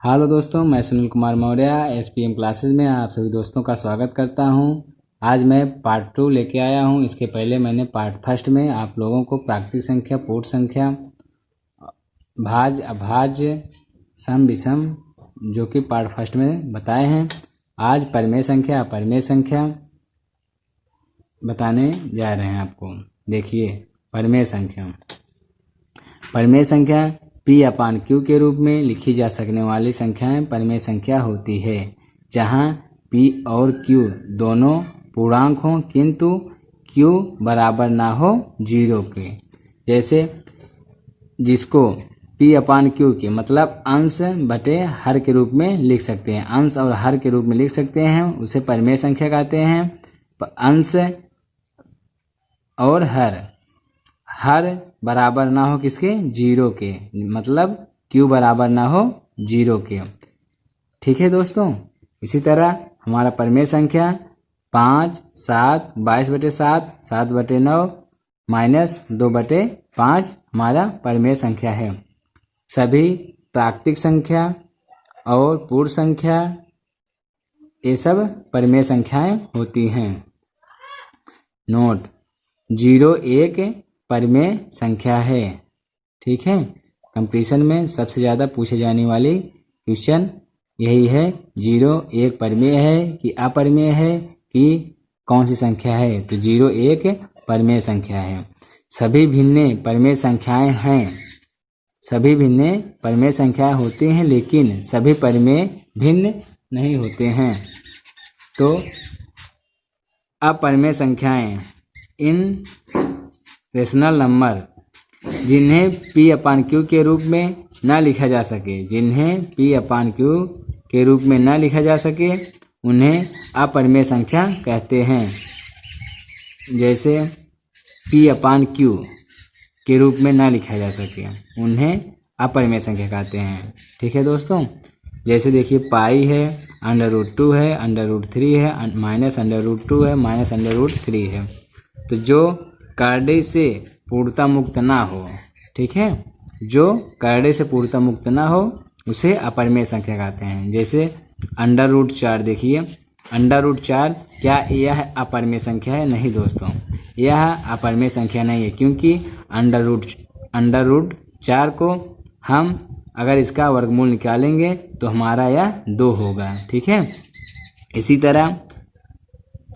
Hello दोस्तों, मैं Sunil Kumar Maurya SPM classes में आप सभी दोस्तों का स्वागत करता हूं। आज मैं पार्ट 2 लेके आया हूं। इसके पहले मैंने पार्ट फर्स्ट में आप लोगों को प्राकृतिक संख्या, पूर्ण संख्या, भाज्य, अभाज्य, सम, विषम जो कि पार्ट फर्स्ट में बताए हैं। आज परिमेय संख्या, अपरिमेय संख्या बताने जा रहे हैं आपको। देखिए, परिमेय संख्या P/Q के रूप में लिखी जा सकने वाली संख्याएं परिमेय संख्या होती है, जहां P और Q दोनों पूर्णांक हों किंतु Q बराबर ना हो 0 के। जैसे जिसको P/Q के मतलब अंश बटे हर के रूप में लिख सकते हैं, अंश और हर के रूप में लिख सकते हैं, उसे परिमेय संख्या कहते हैं। अंश और हर बराबर ना हो किसके, 0 के, मतलब Q बराबर ना हो 0 के। ठीक है दोस्तों। इसी तरह हमारा परिमेय संख्या 5, 7, 22/7, 7/9 -2/5 हमारा परिमेय संख्या है। सभी प्राकृतिक संख्या और पूर्ण संख्या ये सब परिमेय संख्याएं होती हैं। नोट: 0, 1 परिमेय संख्या है। ठीक है। कंपटीशन में सबसे ज़्यादा पूछे जाने वाली क्वेश्चन यही है, 0, 1 परिमेय है कि अपरिमेय है कि कौन सी संख्या है। तो 0, 1 परिमेय संख्या है। सभी भिन्न परिमेय संख्याएं हैं, सभी भिन्न परिमेय संख्याएं होती हैं, लेकिन सभी परिमेय भिन्न नहीं होते हैं। तो अपरिमेय संख्याएं इन रेशनल नंबर जिन्हें P/Q के रूप में न लिखा जा सके, के रूप में न लिखा जा सके, उन्हें अपरिमेय संख्या कहते हैं। जैसे P/Q के रूप में न लिखा जा सके, उन्हें अपरिमेय संख्या कहते हैं। ठीक है दोस्तों। जैसे देखिए, पाई है, √2 है, √3 है, -√2 है, -√3 है। तो जो करड़े से पूर्णता मुक्त ना हो, ठीक है, जो करड़े से पूर्णता मुक्त ना हो उसे अपरिमेय संख्या कहते हैं। जैसे √4 देखिए, √4 क्या यह अपरिमेय संख्या है? नहीं दोस्तों, यह अपरिमेय संख्या नहीं है, क्योंकि √4 को हम अगर इसका वर्गमूल निकालेंगे तो हमारा यह 2 होगा। ठीक है। इसी तरह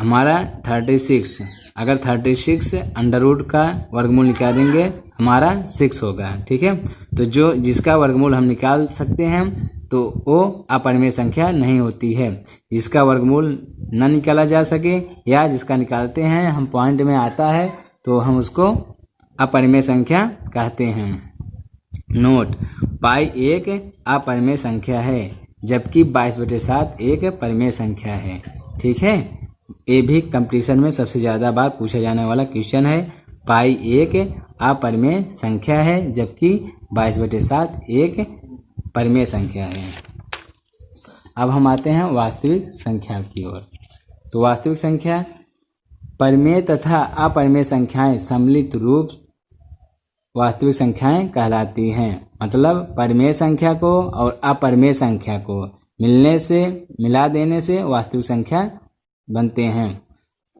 हमारा 36, अगर 36 √ का वर्गमूल निकालेंगे हमारा 6 होगा। ठीक है। तो जिसका वर्गमूल हम निकाल सकते हैं तो वो अपरिमेय संख्या नहीं होती है। जिसका वर्गमूल न निकाला जा सके या जिसका निकालते हैं हम पॉइंट में आता है तो हम उसको अपरिमेय संख्या कहते हैं। नोट: पाई एक अपरिमेय संख्या है, जबकि 22/7 एक परिमेय संख्या है। ठीक है। ये भी कंपटीशन में सबसे ज़्यादा बार पूछा जाने वाला क्वेश्चन है। पाई एक अपरिमेय संख्या है, जबकि 22/7 एक परिमेय संख्या है। अब हम आते हैं वास्तविक संख्या की ओर। तो वास्तविक संख्या परिमेय तथा अपरिमेय संख्याएं सम्मिलित रूप वास्तविक संख्याएं कहलाती हैं। मतलब परिमेय संख्या को और अपरिमेय संख्या को मिला देने से वास्तविक संख्या बनते हैं।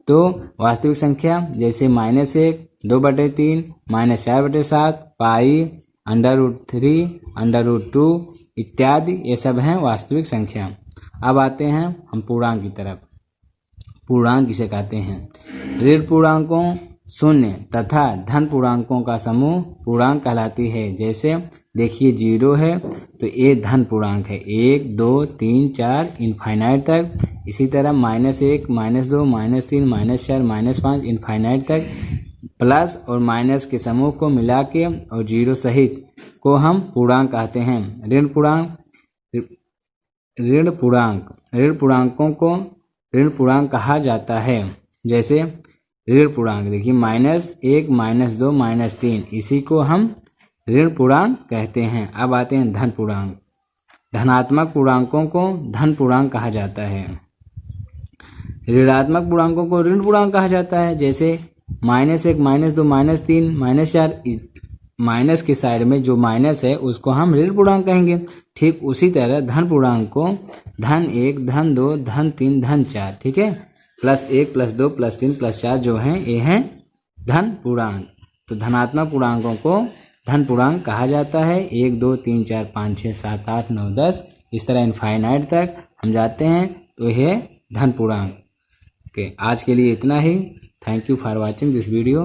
तो वास्तविक संख्या जैसे -1, 2/3, -4/7, पाई, √3, √2 इत्यादि, ये सब हैं वास्तविक संख्या। अब आते हैं हम पूर्णांक की तरफ। पूर्णांक किसे कहते हैं? ऋण पूर्णांकों, शून्य तथा धन पूर्णांकों का समूह पूर्णांक कहलाती है। जैसे देखिए, 0 है तो ये धन पूर्णांक है, 1, 2, 3, 4 इनफाइनाइट तक। इसी तरह -1, -2, -3, -4, -5 इनफाइनाइट तक। प्लस और माइनस के समूह को मिला के और 0 सहित को हम पूर्णांक कहते हैं। ऋण पूर्णांकों को ऋण पूर्णांक कहा जाता है। जैसे ऋण पूर्णांक देखिए, -1, -2, -3, इसी को हम ऋण पूर्णांक कहते हैं। अब आते हैं धन पूर्णांक। धनात्मक पूर्णांकों को धन पूर्णांक कहा जाता है। ऋणात्मक पूर्णांकों को ऋण पूर्णांक कहा जाता है। जैसे -1, -2, -3, -4 माइनस के साइड में जो माइनस है उसको हम ऋण पूर्णांक कहेंगे। ठीक उसी तरह धन पूर्णांक को धन 1, धन 2, धन 3, धन 4, ठीक है, +1, +2, +3, +4 जो हैं ये हैं धन पूर्णांक। तो धनात्मक पूर्णांकों को धन पूर्णांक कहा जाता है। 1, 2, 3, 4, 5, 6, 7, 8, 9, 10 इस तरह इनफाइनाइट तक हम जाते हैं तो यह धन पूर्णांक। ओके, आज के लिए इतना ही। Thank you for watching this video.